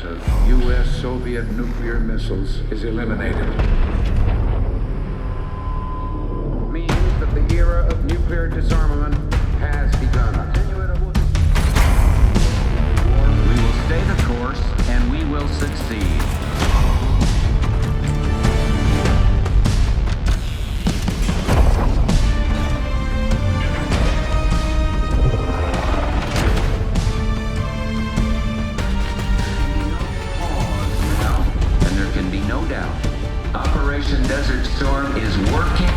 of U.S.-Soviet nuclear missiles is eliminated. Means that the era of nuclear disarmament has begun. We will stay the course, and we will succeed. And there can be no doubt, Operation Desert Storm is working.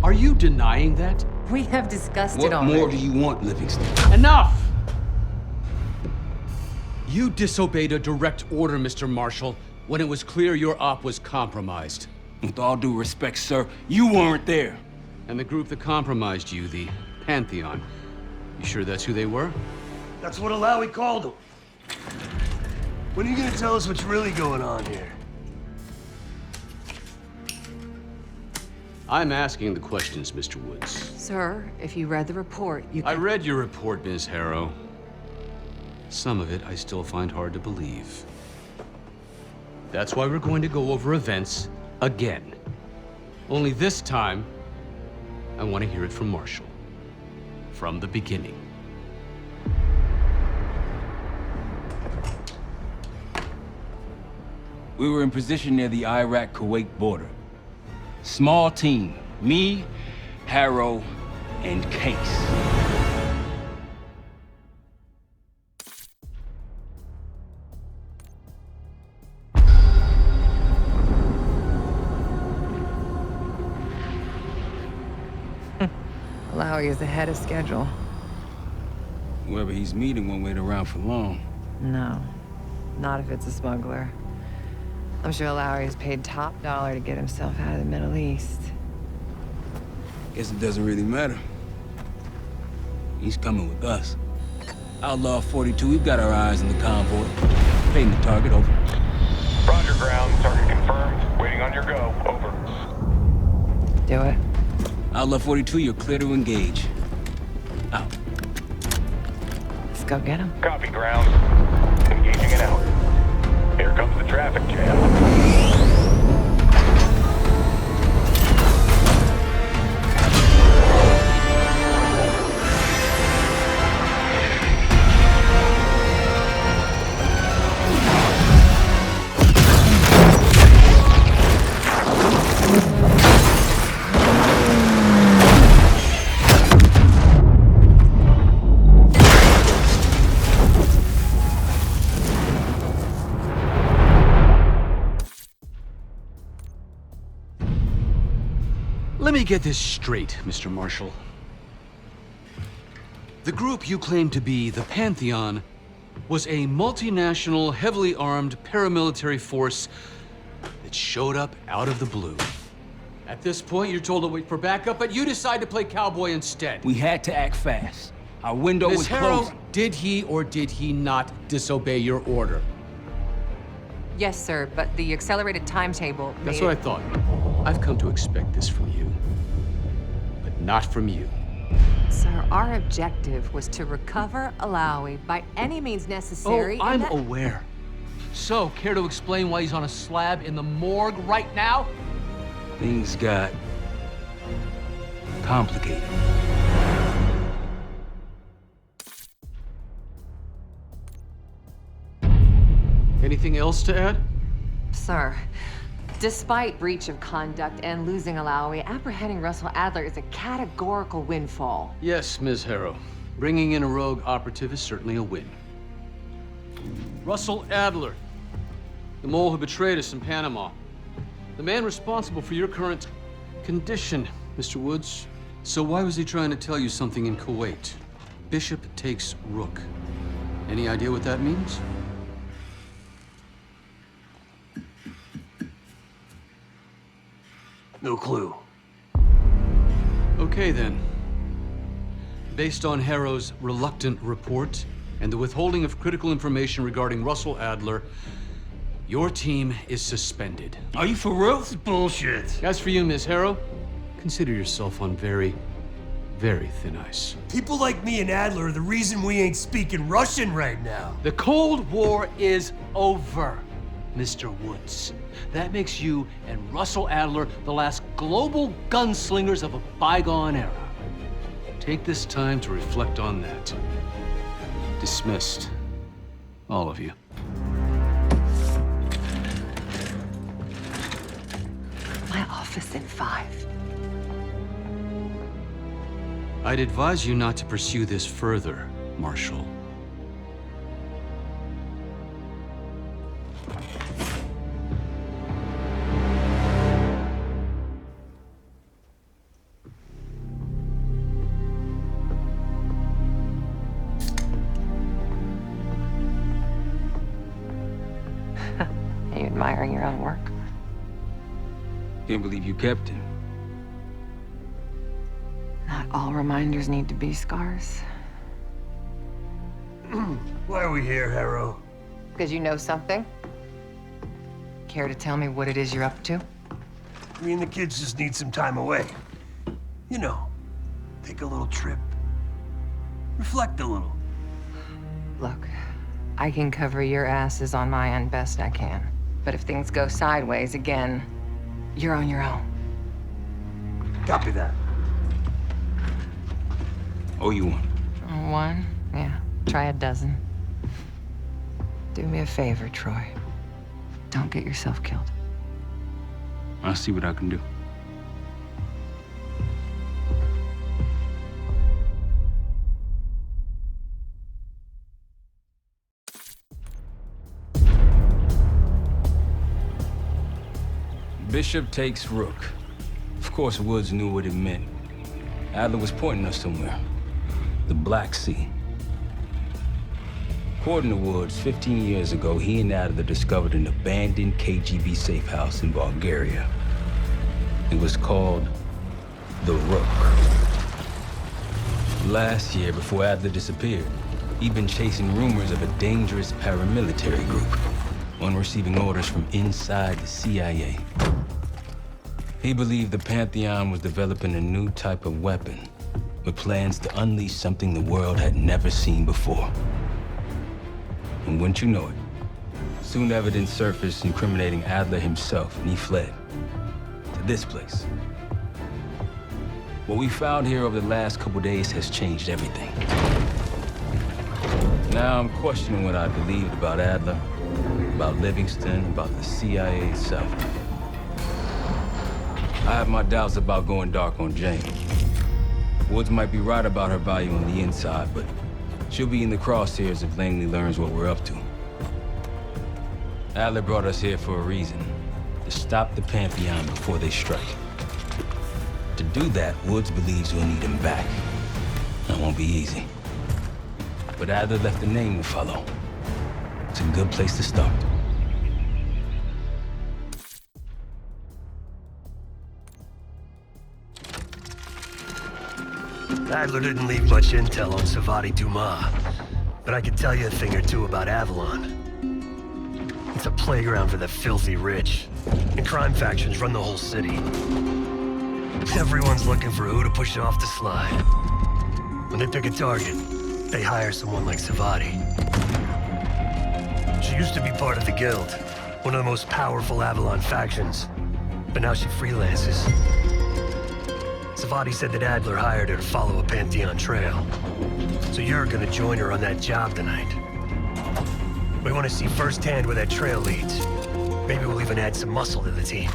Are you denying that? We have discussed it already. What more do you want, Livingston? Enough! You disobeyed a direct order, Mr. Marshall, when it was clear your op was compromised. With all due respect, sir, you weren't there. And the group that compromised you, the Pantheon, you sure that's who they were? That's what Alawi called them. When are you gonna tell us what's really going on here? I'm asking the questions, Mr. Woods. Sir, if you read the report, you I can... read your report, Ms. Harrow. Some of it I still find hard to believe. That's why we're going to go over events again. Only this time, I want to hear it from Marshall. From the beginning. We were in position near the Iraq-Kuwait border. Small team, me, Harrow, and Case. Alawi is ahead of schedule. Whoever he's meeting won't wait around for long. No, not if it's a smuggler. I'm sure Alawi is paid top dollar to get himself out of the Middle East. Guess it doesn't really matter. He's coming with us. Outlaw 42, we've got our eyes on the convoy. Painting the target, over. Roger, ground. Target confirmed. Waiting on your go. Over. Do it. Outlaw 42, you're clear to engage. Out. Let's go get him. Copy, ground. Engaging it out. Here comes the traffic jam. Let me get this straight, Mr. Marshall. The group you claim to be the Pantheon was a multinational, heavily armed paramilitary force that showed up out of the blue. At this point, you're told to wait for backup, but you decide to play cowboy instead. We had to act fast. Our window Ms. was Harrow, closing. did he or did he not disobey your order? Yes, sir, but the accelerated timetable That's made what I thought. I've come to expect this from you, but not from you. Sir, our objective was to recover Alawi by any means necessary. Oh, and I'm that- aware. So, care to explain why he's on a slab in the morgue right now? Things got complicated. Anything else to add? Sir, despite breach of conduct and losing Alawi, apprehending Russell Adler is a categorical windfall. Yes, Ms. Harrow. Bringing in a rogue operative is certainly a win. Russell Adler, the mole who betrayed us in Panama. The man responsible for your current condition, Mr. Woods. So why was he trying to tell you something in Kuwait? Bishop takes Rook. Any idea what that means? No clue. Okay, then. Based on Harrow's reluctant report and the withholding of critical information regarding Russell Adler, your team is suspended. Are you for real? This is bullshit. As for you, Miss Harrow, consider yourself on very, very thin ice. People like me and Adler are the reason we ain't speaking Russian right now. The Cold War is over, Mr. Woods. That makes you and Russell Adler the last global gunslingers of a bygone era. Take this time to reflect on that. Dismissed. All of you. My office in 5. I'd advise you not to pursue this further, Marshal. Are you admiring your own work? Can't believe you kept him. Not all reminders need to be scars. Why are we here, Harrow? Because you know something? Care to tell me what it is you're up to? Me and the kids just need some time away. You know, take a little trip. Reflect a little. Look, I can cover your asses on my end best I can. But if things go sideways again, you're on your own. Copy that. Oh, you one. One? Yeah. Try a dozen. Do me a favor, Troy. Don't get yourself killed. I'll see what I can do. Bishop takes Rook. Of course, Woods knew what it meant. Adler was pointing us somewhere. The Black Sea. According to Woods, 15 years ago, he and Adler discovered an abandoned KGB safe house in Bulgaria. It was called the Rook. Last year, before Adler disappeared, he'd been chasing rumors of a dangerous paramilitary group, one receiving orders from inside the CIA. He believed the Pantheon was developing a new type of weapon, with plans to unleash something the world had never seen before. And wouldn't you know it, soon evidence surfaced incriminating Adler himself, and he fled to this place. What we found here over the last couple days has changed everything. Now I'm questioning what I believed about Adler, about Livingston, about the CIA itself. I have my doubts about going dark on Jane. Woods might be right about her value on the inside, but she'll be in the crosshairs if Langley learns what we're up to. Adler brought us here for a reason, to stop the Pantheon before they strike. To do that, Woods believes we'll need him back. That won't be easy. But Adler left a name to follow. It's a good place to start. Adler didn't leave much intel on Savati Dumas, but I could tell you a thing or two about Avalon. It's a playground for the filthy rich, and crime factions run the whole city. Everyone's looking for who to push off the slide. When they pick a target, they hire someone like Savati. She used to be part of the Guild, one of the most powerful Avalon factions, but now she freelances. Savati said that Adler hired her to follow a Pantheon trail. So you're gonna join her on that job tonight. We want to see firsthand where that trail leads. Maybe we'll even add some muscle to the team.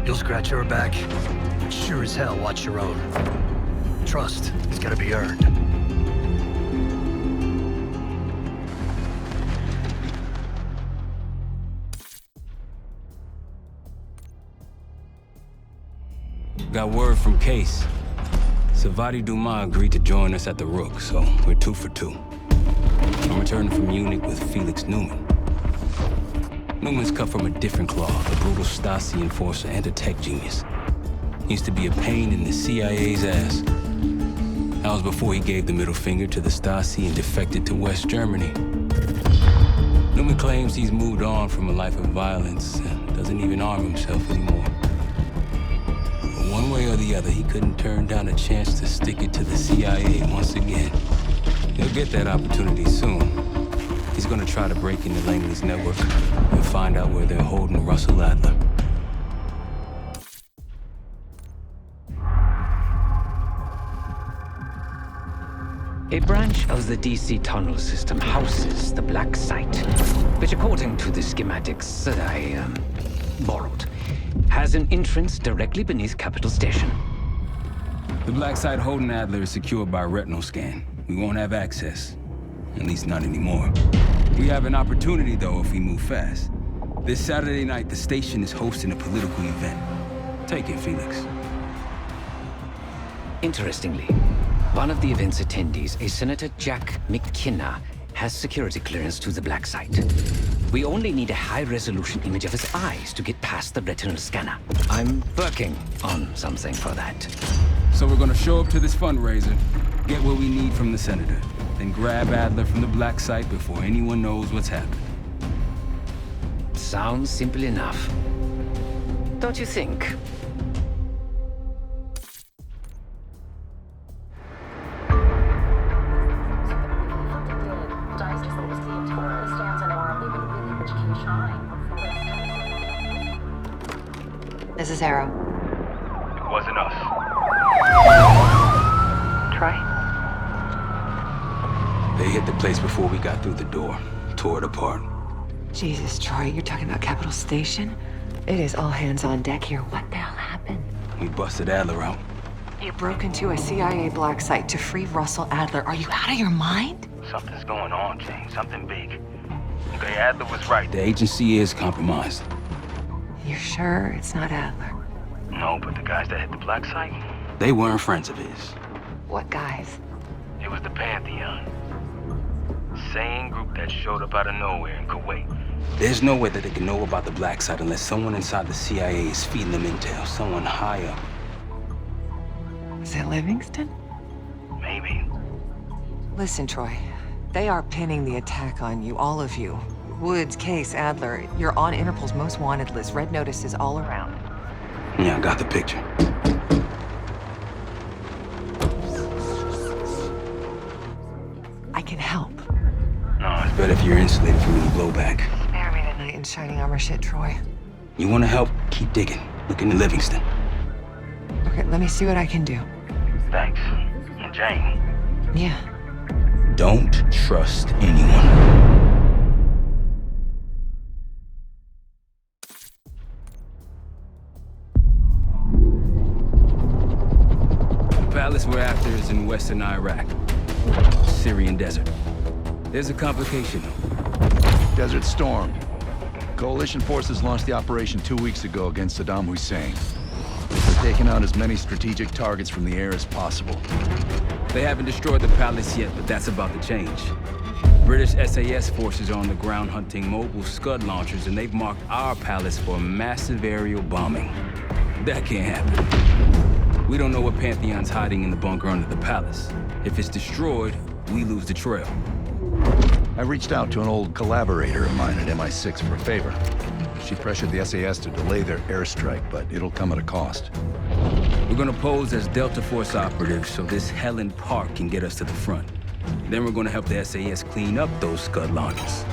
You'll scratch her back, but sure as hell watch your own. Trust has gotta be earned. Got word from Case. Savati Dumas agreed to join us at the Rook, so we're 2 for 2. I'm returning from Munich with Felix Newman. Newman's cut from a different cloth, a brutal Stasi enforcer and a tech genius. Used to be a pain in the CIA's ass. That was before he gave the middle finger to the Stasi and defected to West Germany. Newman claims he's moved on from a life of violence and doesn't even arm himself anymore. But one way or the other, he couldn't turn down a chance to stick it to the CIA once again. He'll get that opportunity soon. He's gonna try to break into Langley's network and find out where they're holding Russell Adler. A branch of the DC tunnel system houses the Black Site, which according to the schematics that I borrowed, has an entrance directly beneath Capitol Station. The Black Site holding Adler is secured by retinal scan. We won't have access. At least not anymore. We have an opportunity, though, if we move fast. This Saturday night, the station is hosting a political event. Take it, Felix. Interestingly, one of the event's attendees, a Senator Jack McKenna, has security clearance to the Black Site. We only need a high-resolution image of his eyes to get past the retinal scanner. I'm working on something for that. So we're gonna show up to this fundraiser, get what we need from the senator, then grab Adler from the Black Site before anyone knows what's happened. Sounds simple enough. Don't you think? This is Arrow. It wasn't us. Troy? They hit the place before we got through the door, tore it apart. Jesus, Troy, you're talking about Capitol Station? It is all hands on deck here. What the hell happened? We busted Adler out. You broke into a CIA Black Site to free Russell Adler. Are you out of your mind? Something's going on, Jane. Something big. Okay, Adler was right. The agency is compromised. You're sure it's not Adler? No, but the guys that hit the Black Site, They weren't friends of his. What guys? it was the Pantheon. Same group that showed up out of nowhere in Kuwait. There's no way that they can know about the Black Site unless someone inside the CIA is feeding them intel, someone high up. Is it Livingston? Maybe. Listen, Troy. They are pinning the attack on you, all of you. Woods, Case, Adler. You're on Interpol's most wanted list. Red notices all around. Yeah, I got the picture. I can help. No, it's But if you're insulated from any blowback, Spare me tonight in shining armor shit, Troy. you want to help, keep digging. Look into Livingston. Okay, let me see what I can do. thanks. And Jane, Yeah. Don't trust anyone. The palace we're after is in western Iraq, Syrian desert. There's a complication, though. Desert Storm. Coalition forces launched the operation 2 weeks ago against Saddam Hussein. They're taking out as many strategic targets from the air as possible. They haven't destroyed the palace yet, but that's about to change. British SAS forces are on the ground hunting mobile Scud launchers, and they've marked our palace for massive aerial bombing. That can't happen. We don't know what Pantheon's hiding in the bunker under the palace. If it's destroyed, we lose the trail. I reached out to an old collaborator of mine at MI6 for a favor. She pressured the SAS to delay their airstrike, but it'll come at a cost. We're gonna pose as Delta Force operatives so this Helen Park can get us to the front. Then we're gonna help the SAS clean up those Scud launchers.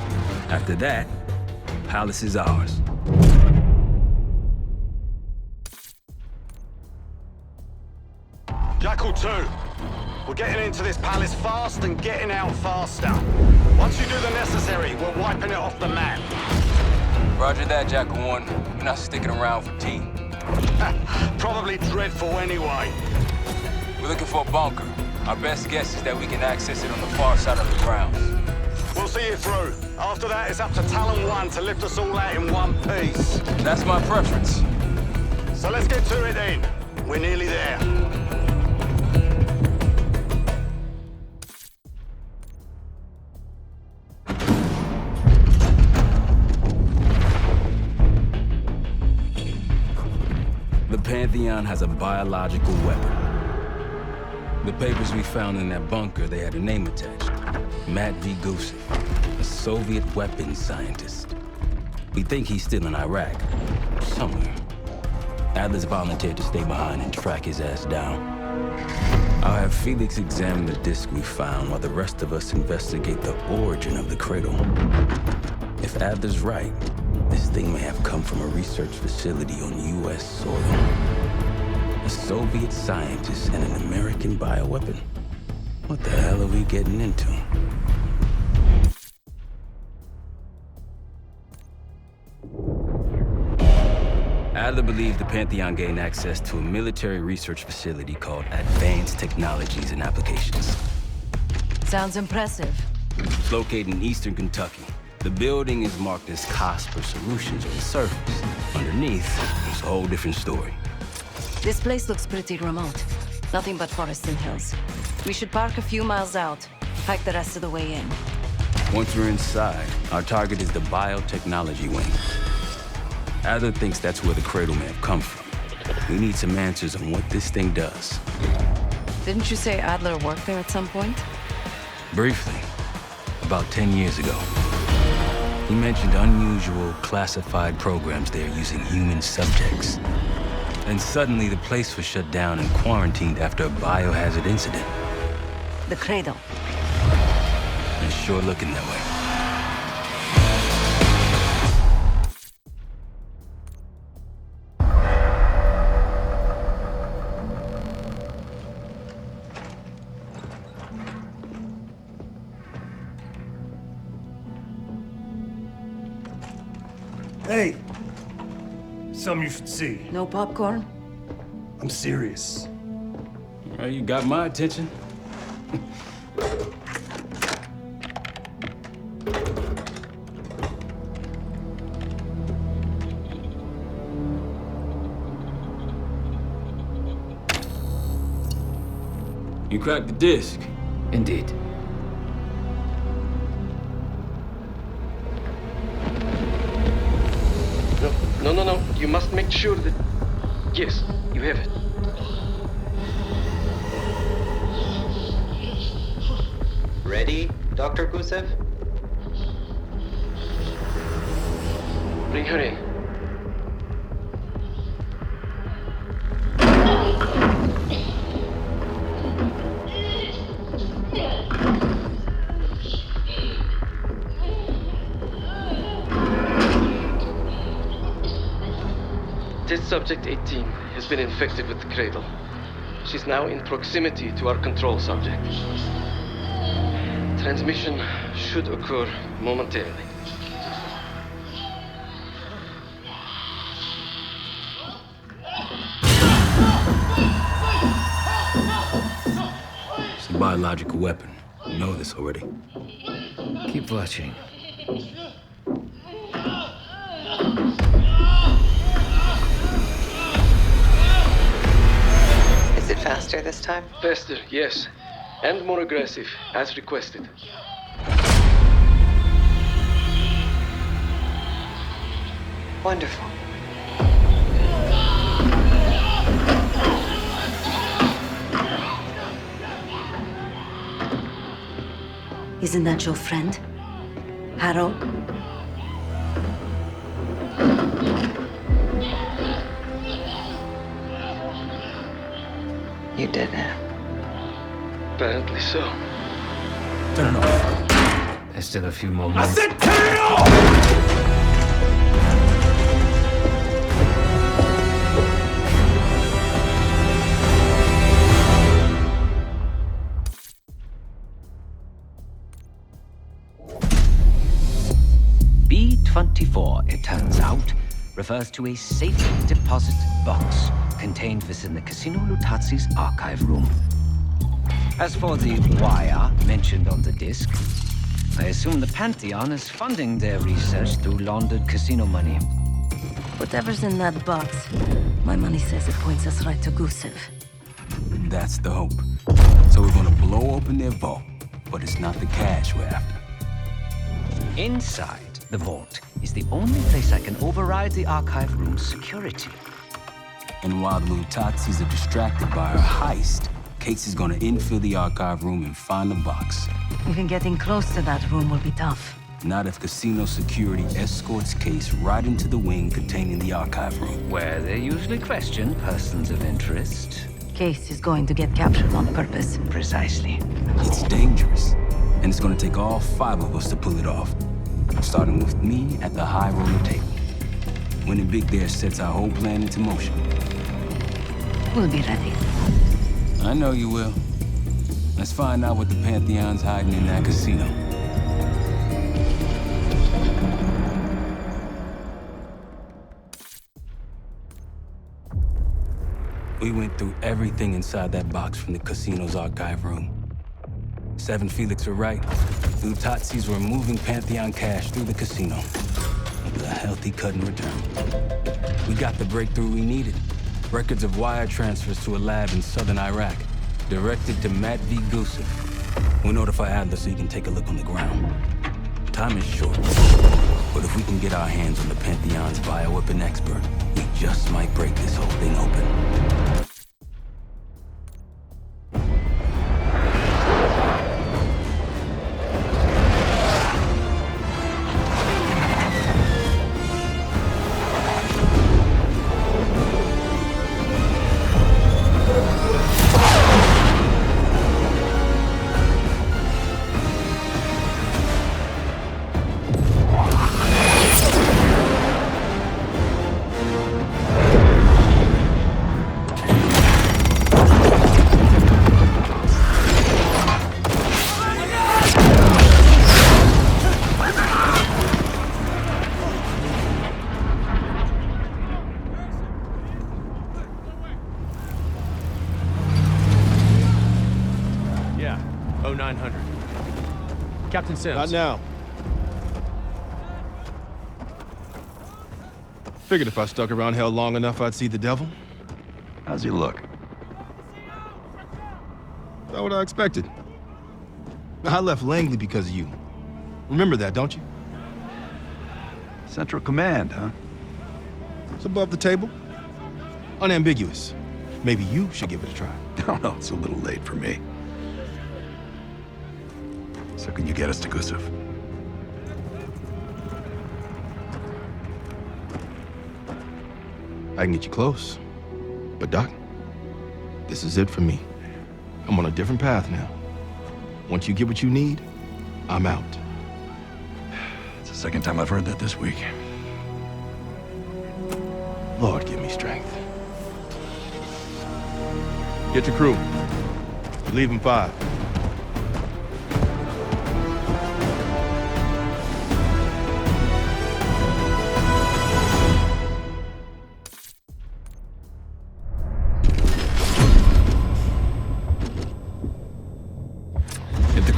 After that, palace is ours. Jackal 2, we're getting into this palace fast and getting out faster. Once you do the necessary, we're wiping it off the map. Roger that, Jackal 1. We're not sticking around for tea. Probably dreadful anyway. We're looking for a bunker. Our best guess is that we can access it on the far side of the grounds. We'll see you through. After that, it's up to Talon 1 to lift us all out in one piece. That's my preference. So let's get to it then. We're nearly there. The Pantheon has a biological weapon. The papers we found in that bunker, they had a name attached. Matt V. Gusev, a Soviet weapons scientist. We think he's still in Iraq, somewhere. Adler's volunteered to stay behind and track his ass down. I'll have Felix examine the disk we found while the rest of us investigate the origin of the cradle. If Adler's right, this thing may have come from a research facility on U.S. soil. A Soviet scientist and an American bioweapon. What the hell are we getting into? Adler believed the Pantheon gained access to a military research facility called Advanced Technologies and Applications. Sounds impressive. It's located in eastern Kentucky. The building is marked as Cosper Solutions on the surface. Underneath, it's a whole different story. This place looks pretty remote. Nothing but forests and hills. We should park a few miles out, hike the rest of the way in. Once we're inside, our target is the biotechnology wing. Adler thinks that's where the cradle may have come from. We need some answers on what this thing does. Didn't you say Adler worked there at some point? Briefly, about 10 years ago. He mentioned unusual, classified programs there using human subjects. Then suddenly the place was shut down and quarantined after a biohazard incident. The cradle. It's sure looking that way. Hey! Something you should see. No popcorn? I'm serious. Well, you got my attention. You cracked the disc. Indeed. No. You must make sure that... Yes, you have it. Ready, Dr. Gusev? Bring her in. Test subject 18 has been infected with the cradle. She's now in proximity to our control subject. Transmission should occur momentarily. It's a biological weapon. You know this already. Keep watching. Is it faster this time? Faster, yes. And more aggressive, as requested. Wonderful. Isn't that your friend? Harrow? You did it. Apparently so. Turn it off. There's still a few more minutes. I said turn it off! B-24, it turns out, refers to a safe deposit box contained within the Casino Lutazi's archive room. As for the wire mentioned on the disc, I assume the Pantheon is funding their research through laundered casino money. Whatever's in that box, my money says it points us right to Gusev. That's the hope. So we're gonna blow open their vault, but it's not the cash we're after. Inside the vault is the only place I can override the archive room's security. And while the Lutazis are distracted by our heist, Case is gonna infill the archive room and find the box. Even getting close to that room will be tough. Not if casino security escorts Case right into the wing containing the archive room. Where they usually question persons of interest. Case is going to get captured on purpose. Precisely. It's dangerous, and it's gonna take all 5 of us to pull it off. Starting with me at the high roller table. Winning big there sets our whole plan into motion. We'll be ready. I know you will. Let's find out what the Pantheon's hiding in that casino. We went through everything inside that box from the casino's archive room. 7 Felix were right. Lutazis were moving Pantheon cash through the casino with a healthy cut in return. We got the breakthrough we needed. Records of wire transfers to a lab in southern Iraq, directed to Matt V. Gusev. We'll notify Adler so he can take a look on the ground. Time is short, but if we can get our hands on the Pantheon's bioweapon expert, we just might break this whole thing open. Captain Sims. Not now. Figured if I stuck around hell long enough, I'd see the devil. How's he look? Not what I expected. I left Langley because of you. Remember that, don't you? Central Command, huh? It's above the table. Unambiguous. Maybe you should give it a try. Oh, no, it's a little late for me. So can you get us to Gusev? I can get you close. But Doc, this is it for me. I'm on a different path now. Once you get what you need, I'm out. It's the second time I've heard that this week. Lord, give me strength. Get your crew. We leave in 5.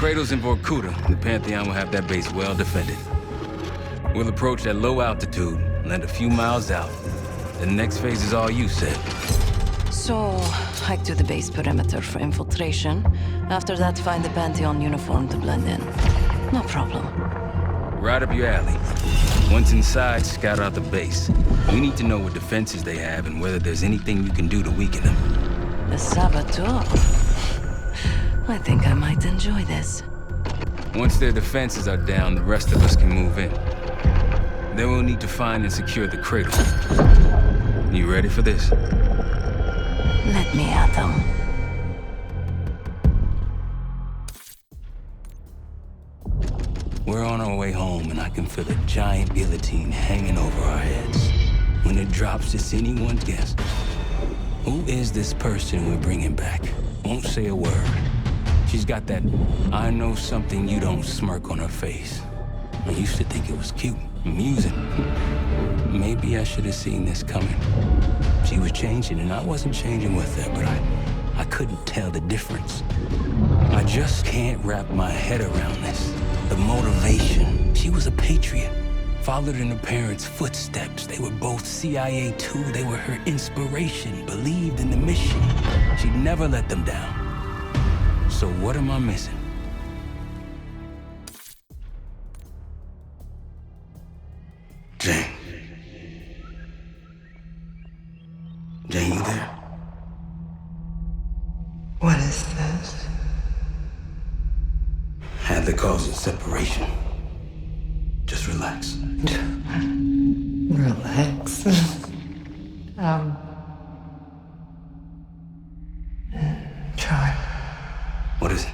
Cradle's in Vorkuta, the Pantheon will have that base well defended. We'll approach at low altitude, land a few miles out. The next phase is all you, said. So, hike to the base perimeter for infiltration. After that, find the Pantheon uniform to blend in. No problem. Right up your alley. Once inside, scout out the base. We need to know what defenses they have and whether there's anything you can do to weaken them. The saboteur. I think I might enjoy this. Once their defenses are down, the rest of us can move in. Then we'll need to find and secure the cradle. You ready for this? Let me at them. We're on our way home, and I can feel a giant guillotine hanging over our heads. When it drops, it's anyone's guess. Who is this person we're bringing back? Won't say a word. She's got that I know something you don't smirk on her face. I used to think it was cute, amusing. Maybe I should have seen this coming. She was changing, and I wasn't changing with her, but I couldn't tell the difference. I just can't wrap my head around this. The motivation. She was a patriot. Followed in her parents' footsteps. They were both CIA too. They were her inspiration. Believed in the mission. She'd never let them down. So what am I missing? Jane. Jane, Adler calls it separation. Just relax. Relax. Try. What is it?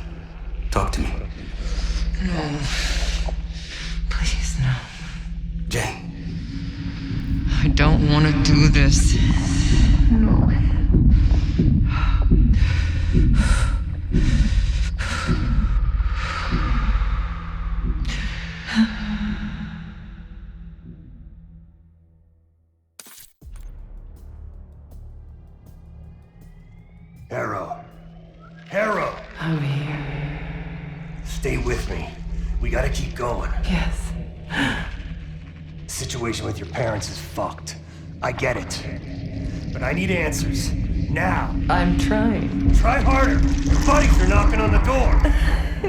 Talk to me. No. Please, no. Jane. I don't want to do this. No. Harrow! I'm here. Stay with me. We gotta keep going. Yes. The situation with your parents is fucked. I get it. But I need answers. Now. I'm trying. Try harder. Your buddies are knocking on the door.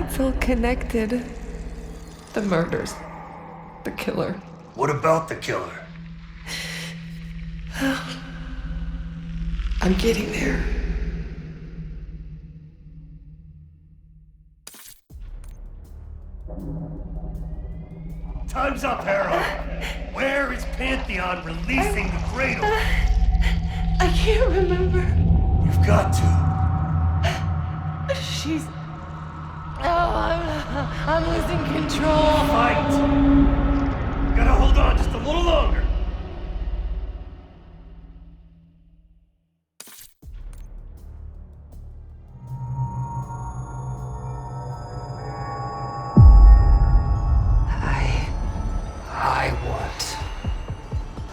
It's all connected. The murders. The killer. What about the killer? I'm getting there. Time's up, Harrow. Where is Pantheon releasing the cradle? I can't remember. You've got to. She's... Oh, I'm losing control. Fight! Gotta hold on just a little longer.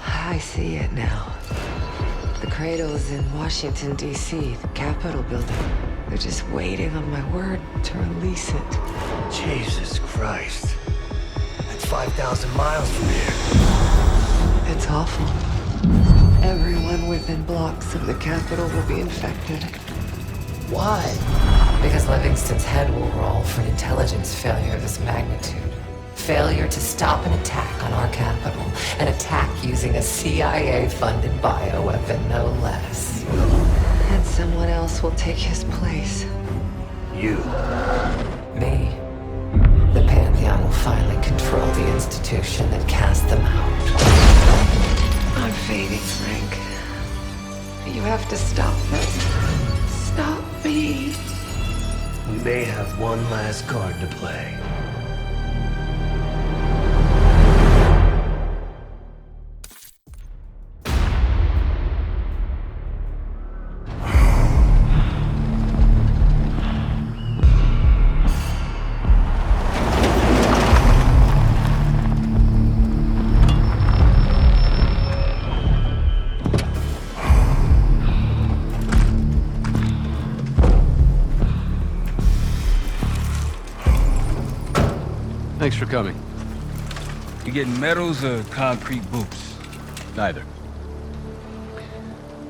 I see it now. The cradle's in Washington, D.C., the Capitol building. They're just waiting on my word to release it. Jesus Christ. That's 5,000 miles from here. It's awful. Everyone within blocks of the Capitol will be infected. Why? Because Livingston's head will roll for an intelligence failure of this magnitude. Failure to stop an attack on our capital. An attack using a CIA-funded bioweapon, no less. And someone else will take his place. You. Me. The Pantheon will finally control the institution that cast them out. I'm fading, Frank. You have to stop this. Stop me. We may have one last card to play. Thanks for coming. You getting medals or concrete boots? Neither.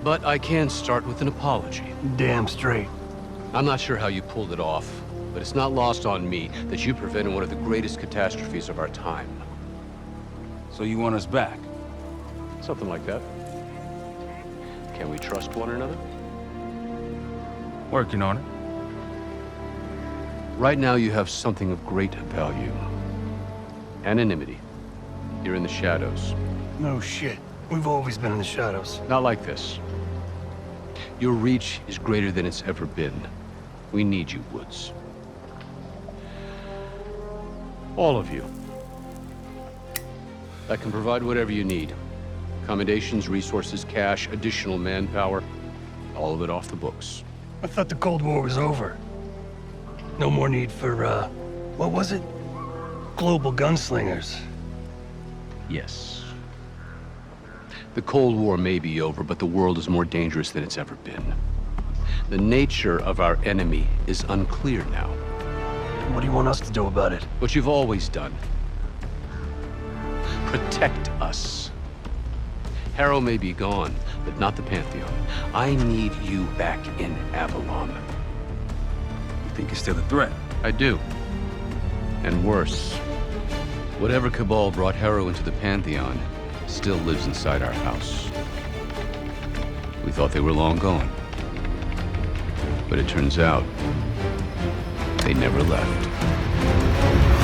But I can start with an apology. Damn straight. I'm not sure how you pulled it off, but it's not lost on me that you prevented one of the greatest catastrophes of our time. So you want us back? Something like that. Can we trust one another? Working on it. Right now you have something of great value. Anonymity. You're in the shadows. No shit. We've always been in the shadows. Not like this. Your reach is greater than it's ever been. We need you, Woods. All of you. I can provide whatever you need. Accommodations, resources, cash, additional manpower. All of it off the books. I thought the Cold War was over. No more need for, what was it? Global gunslingers. Yes. The Cold War may be over, but the world is more dangerous than it's ever been. The nature of our enemy is unclear now. What do you want us to do about it? What you've always done. Protect us. Harrow may be gone, but not the Pantheon. I need you back in Avalon. You think you're still a threat? I do. And worse. Whatever cabal brought Harrow into the Pantheon still lives inside our house. We thought they were long gone. But it turns out, they never left. Cradle.